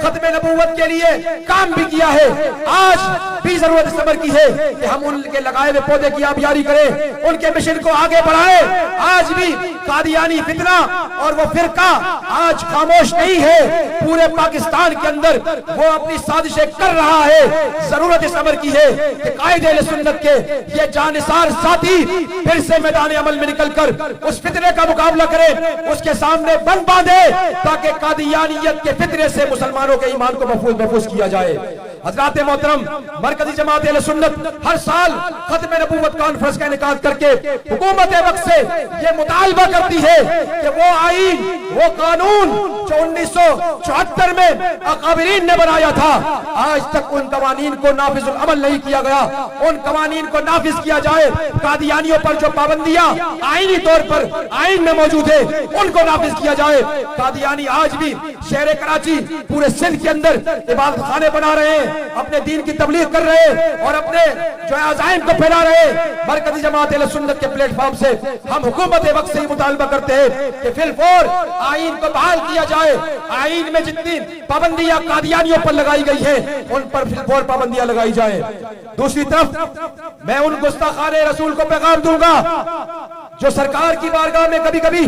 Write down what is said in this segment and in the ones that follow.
ختم نبوت کے لیے کام بھی کیا ہے۔ آج بھی ضرورت صبر کی ہے کہ ہم ان کے لگائے ہوئے پودے کی آبیاری کریں، ان کے مشن کو آگے بڑھائیں۔ آج بھی قادیانی فتنہ اور وہ فرقہ آج خاموش نہیں ہے، پورے پاکستان کے اندر وہ اپنی سازشیں کر رہا ہے۔ ضرورت صبر کی ہے کہ قائد اہل سنت کے یہ جانثار ساتھی پھر سے میدان عمل میں نکل کر اس فتنے کا مقابلہ کریں، اس کے سامنے بند باندھے تاکہ قادیانیت کے فتنے سے مسلمانوں کے ایمان کو محفوظ کیا جائے۔ حضرات محترم، مرکزی جماعت اہل سنت ہر سال ختم نبوت کانفرنس کا انعقاد کر کے حکومت وقت سے یہ مطالبہ کرتی ہے کہ وہ آئین، وہ قانون جو 1974 میں اکابرین نے بنایا تھا، آج تک ان قوانین کو نافذ العمل نہیں کیا گیا، ان قوانین کو نافذ کیا جائے۔ قادیانیوں پر جو پابندیاں آئینی طور پر آئین میں موجود ہے ان کو نافذ کیا جائے۔ قادیانی آج بھی شہر کراچی، پورے سندھ کے اندر عبادت خانے بنا رہے ہیں، اپنے دین کی تبلیغ کر رہے ہیں اور اپنے جو عزائم کو پھیلا رہے ہیں۔ مرکزی جماعت اہل سنت کے پلیٹ فارم سے ہم حکومت وقت سے ہی مطالبہ کرتے ہیں کہ فی الفور آئین کو بحال کیا جائے۔ آئین میں جتنی پابندیاں قادیانیوں پر لگائی گئی ہیں ان پر فی الفور پابندیاں لگائی جائیں۔ دوسری طرف میں ان گستاخان رسول کو پیغام دوں گا جو سرکار کی بارگاہ میں کبھی کبھی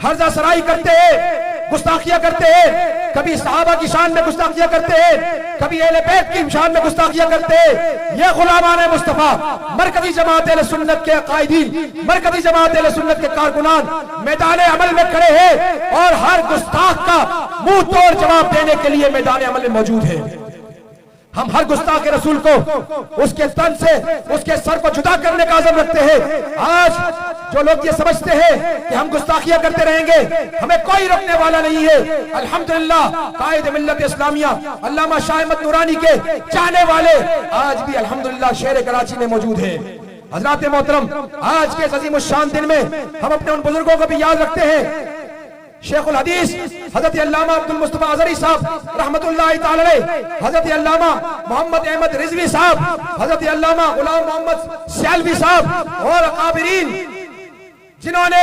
حرزہ سرائی کرتے ہیں، گستاخیاں کرتے ہیں، کبھی صحابہ کی شان میں گستاخیاں کرتے ہیں، کبھی اہل بیت کی شان میں گستاخیاں کرتے ہیں۔ یہ غلامان مصطفیٰ مرکزی جماعت اہل سنت کے قائدین، مرکزی جماعت اہل سنت کے کارکنان میدان عمل میں کھڑے ہیں اور ہر گستاخ کا منہ توڑ جواب دینے کے لیے میدان عمل میں موجود ہیں۔ ہم ہر گستاخ رسول کو اس کے تن سے اس کے سر کو جدا کرنے کا عزم رکھتے ہیں۔ آج جو لوگ یہ سمجھتے ہیں کہ ہم گستاخیاں کرتے رہیں گے، ہمیں کوئی روکنے والا نہیں ہے۔ الحمدللہ قائد ملت اسلامیہ علامہ شاہ احمد نورانی کے چاہنے والے آج بھی الحمدللہ شہر کراچی میں موجود ہیں۔ حضرات محترم، آج کے عظیم الشان دن میں ہم اپنے ان بزرگوں کو بھی یاد رکھتے ہیں۔ شیخ الحدیث حضرت علامہ عبد المصطفیٰ ازہری صاحب رحمت اللہ تعالی علیہ، حضرت علامہ محمد احمد رضوی صاحب، حضرت علامہ غلام محمد سیالوی صاحب اور اکابرین جنہوں نے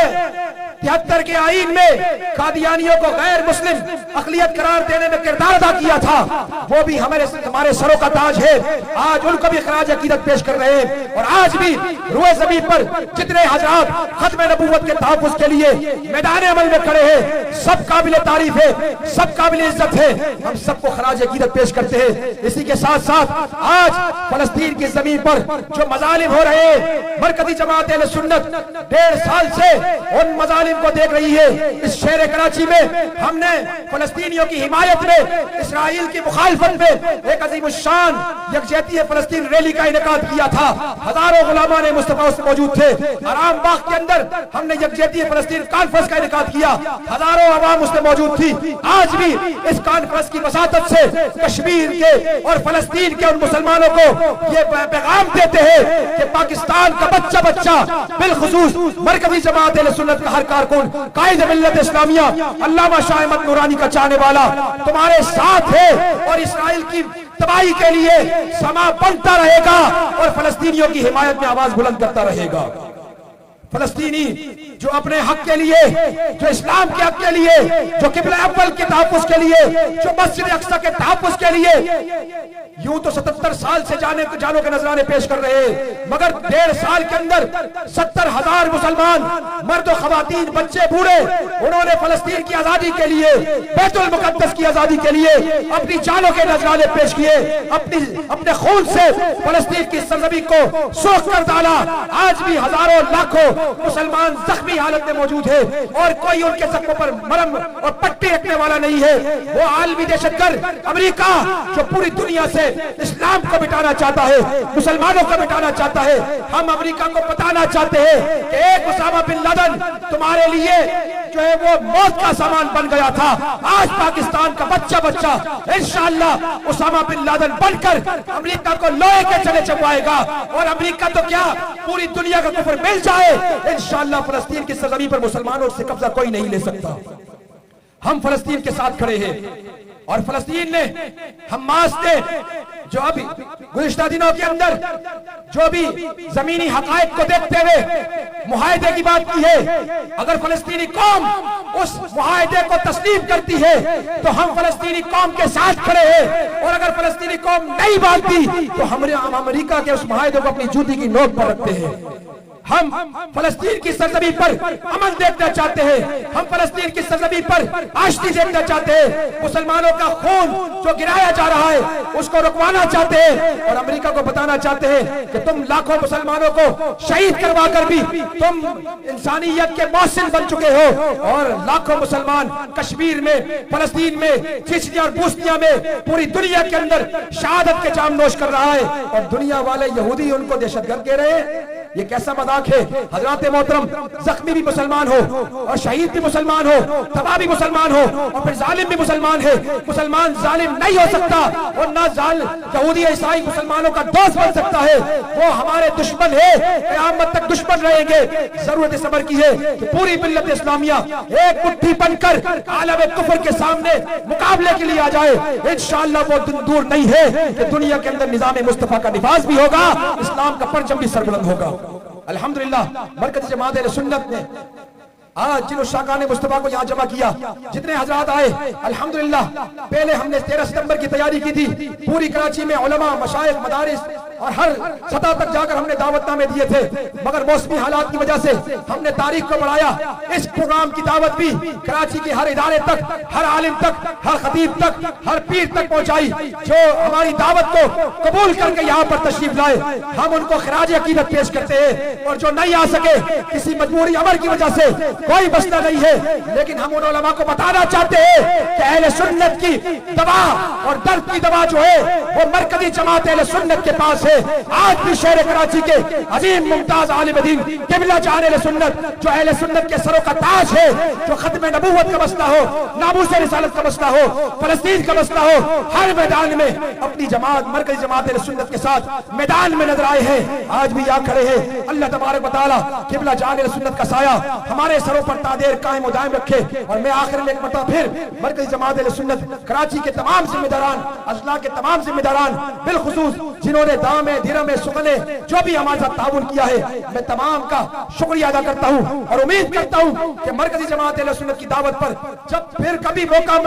73 کے آئین میں قادیانیوں کو غیر مسلم اقلیت قرار دینے میں کردار ادا کیا تھا، وہ بھی ہمارے سروں کا تاج ہے۔ آج ان کو بھی خراج عقیدت پیش کر رہے ہیں اور آج بھی روئے زمین پر جتنے حضرات ختم نبوت کے تحفظ کے لیے میدان عمل میں کھڑے ہیں، سب قابل تعریف ہے، سب قابل عزت ہے، ہم سب کو خراج عقیدت پیش کرتے ہیں۔ اسی کے ساتھ ساتھ آج فلسطین کی زمین پر جو مظالم ہو رہے ہیں، مرکزی جماعت اہل سنت 1.5 سال سے ان مظالم کو دیکھ رہی ہے۔ اس شہر کراچی میں ہم نے فلسطینیوں کی حمایت میں، اسرائیل کی مخالفت میں ایک عظیم الشان یکجہتی فلسطین ریلی کا انعقاد کیا تھا۔ ہزاروں غلامان مصطفیٰ اس میں موجود تھے۔ آرام باغ کے اندر ہم نے یکجہتی فلسطین کانفرنس کا انعقاد کیا، ہزاروں عوام اس میں موجود تھی۔ آج بھی اس کانفرنس کی وساطت سے کشمیر کے اور فلسطین کے ان مسلمانوں کو یہ پیغام دیتے ہیں کہ پاکستان کا بچہ بچہ، بالخصوص مرکزی جماعت اہل سنت کا ہر کارکن، قائد ملت اسلامیہ علامہ شاہ احمد نورانی کا چاہنے والا تمہارے ساتھ ہے اور اسرائیل کی تباہی کے لیے سما بنتا رہے گا اور فلسطینیوں کی حمایت میں آواز بلند کرتا رہے گا۔ فلسطینی جو اپنے حق کے لیے، جو اسلام کے حق کے لیے، جو قبلہ اول کے تحفظ کے لیے، جو مسجد اقصی کے تحفظ کے لیے یوں تو 77 سال سے جانوں کے نذرانے پیش کر رہے ہیں، مگر 1.5 سال کے اندر 70,000 مسلمان مرد و خواتین، بچے بوڑھے، انہوں نے فلسطین کی آزادی کے لیے، بیت المقدس کی آزادی کے لیے اپنی جانوں کے نذرانے پیش کیے، اپنے خون سے فلسطین کی سرزمین کو سوکھ کر ڈالا۔ آج بھی ہزاروں لاکھوں مسلمان زخمی حالت میں موجود ہے اور کوئی ان کے زخموں پر مرہم اور پٹی رکھنے والا نہیں ہے۔ وہ عالمی دہشت گرد امریکہ جو پوری دنیا سے اسلام کو مٹانا چاہتا ہے، مسلمانوں کو مٹانا چاہتا ہے، ہم امریکہ کو بتانا چاہتے ہیں کہ ایک اسامہ بن لادن تمہارے لیے جو ہے وہ موت کا سامان بن گیا تھا۔ آج پاکستان کا بچہ بچہ انشاءاللہ اسامہ بن لادن بن کر امریکہ کو لوہے کے چلے چبوائے گا، اور امریکہ تو کیا پوری دنیا کا کفر مل جائے، انشاءاللہ فلسطین کی سرزمین پر مسلمانوں سے قبضہ کوئی نہیں لے سکتا۔ ہم فلسطین کے ساتھ کھڑے ہیں۔ اور فلسطین نے حماس نے جو ابھی گزشتہ دنوں کے اندر جو بھی زمینی حقائق کو دیکھتے ہوئے معاہدے کی بات کی ہے، اگر فلسطینی قوم اس معاہدے کو تسلیم کرتی ہے تو ہم فلسطینی قوم کے ساتھ کھڑے ہیں، اور اگر فلسطینی قوم نہیں مانتی تو ہم امریکہ کے اس معاہدے کو اپنی جوتی کی نوک پر رکھتے ہیں۔ ہم فلسطین کی سرزمین پر امن دیکھنا چاہتے ہیں، ہم فلسطین کی سرزمین پر آشتی دیکھنا چاہتے ہیں، مسلمانوں کا خون جو گرایا جا رہا ہے اس کو رکوانا چاہتے ہیں، اور امریکہ کو بتانا چاہتے ہیں کہ تم لاکھوں مسلمانوں کو شہید کروا کر بھی تم انسانیت کے محسن بن چکے ہو، اور لاکھوں مسلمان کشمیر میں، فلسطین میں، چچنیا اور بوسنیا میں، پوری دنیا کے اندر شہادت کے جام نوش کر رہا ہے، اور دنیا والے یہودی ان کو دہشت گرد کہہ رہے ہیں۔ یہ کیسا مذاق ہے؟ حضرات محترم، زخمی بھی مسلمان ہو اور شہید بھی مسلمان ہو، تباہ بھی مسلمان ہو اور پھر ظالم بھی مسلمان ہے۔ مسلمان ظالم نہیں ہو سکتا، اور نہ یہودی عیسائی مسلمانوں کا دوست بن سکتا ہے، وہ ہمارے دشمن ہے، قیامت تک دشمن رہیں گے۔ ضرورت صبر کی ہے کہ پوری ملت اسلامیہ ایک مٹھی بن کر عالم کفر کے سامنے مقابلے کے لیے آ جائے۔ انشاءاللہ وہ دن دور نہیں ہے کہ دنیا کے اندر نظام مصطفیٰ کا نفاذ بھی ہوگا، اسلام کا پرچم بھی سربلند ہوگا۔ الحمدللہ مرکزی جماعت اہل سنت نے آج جن شاکان مصطفیٰ کو یہاں جمع کیا، جتنے حضرات آئے، الحمدللہ پہلے ہم نے 13 ستمبر کی تیاری کی تھی، پوری کراچی میں علماء، مشائخ، مدارس اور ہر سطح تک جا کر ہم نے دعوت نامے دیے تھے، مگر موسمی حالات کی وجہ سے ہم نے تاریخ کو بڑھایا۔ اس پروگرام کی دعوت بھی کراچی کے ہر ادارے تک، ہر عالم تک، ہر خطیب تک، ہر پیر تک پہنچائی، جو ہماری دعوت کو قبول کر کے یہاں پر تشریف لائے، ہم ان کو خراج عقیدت پیش کرتے ہیں، اور جو نہیں آ سکے کسی مجبوری امر کی وجہ سے کوئی مسئلہ نہیں ہے، لیکن ہم ان علماء کو بتانا چاہتے ہیں کہ اہل سنت کی دوا اور درد کی دوا جو ہے وہ مرکزی جماعت اہل سنت کے پاس ہے۔ آج بھی شہر کراچی کے عظیم ممتاز عالم دین قبلہ جان اہل سنت، جو اہل سنت کے سروں کا تاج ہے، جو ختم نبوت کا مسئلہ ہو، ناموس رسالت کا مسئلہ ہو، فلسطین کا مسئلہ ہو، ہر میدان میں اپنی جماعت مرکزی جماعت اہل سنت کے ساتھ میدان میں نظر آئے ہیں، آج بھی یہاں کھڑے ہیں۔ اللہ تبارک و تعالی قبلہ جان اہل سنت کا سایہ ہمارے سروں پر دیر قائم و دائم رکھے، اور میں آخر میں ایک مرتبہ پھر مرکزی جماعت اہل سنت کراچی کے تمام ذمہ داران، اضلاع کے تمام ذمہ داران، بالخصوص جنہوں نے دامے درمے سگنے جو بھی ہمارے ساتھ تعاون کیا ہے، میں تمام کا شکریہ ادا کرتا ہوں، اور امید کرتا ہوں کہ مرکزی جماعت اہل سنت کی دعوت پر جب پھر کبھی موقع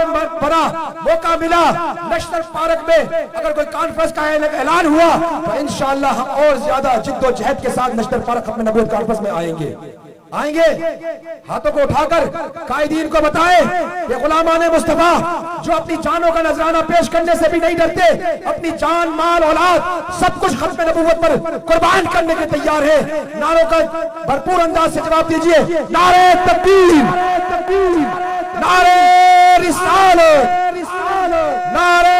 ملا نیشنل پارک میں اگر کوئی کانفرنس کا اعلان ہوا تو انشاءاللہ ہم اور زیادہ جد و جہد کے ساتھ نیشنل پارک ختم نبوت کانفرنس میں آئیں گے۔ ہاتھوں کو اٹھا کر قائدین کو بتائیں کہ غلامان مصطفیٰ جو اپنی جانوں کا نذرانہ پیش کرنے سے بھی نہیں ڈرتے، اپنی جان، مال، اولاد سب کچھ ختم نبوت پر قربان کرنے کے تیار ہے۔ نعروں کا بھرپور انداز سے جواب دیجئے، نعرہ تکبیر، نعرہ رسالت، نعرہ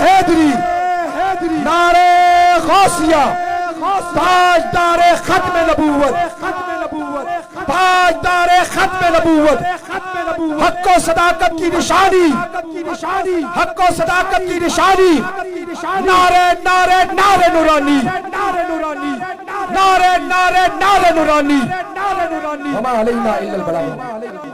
حیدری، نعرہ غوثیہ، تاجدار ختم نبوت، تاجدار ختم نبوت، حق و صداقت کی نشانی، حق و صداقت کی نشانی، نعرہ نعرہ نعرہ نورانی، نعرہ نعرہ نعرہ نورانی، وما علینا الا البلاغ۔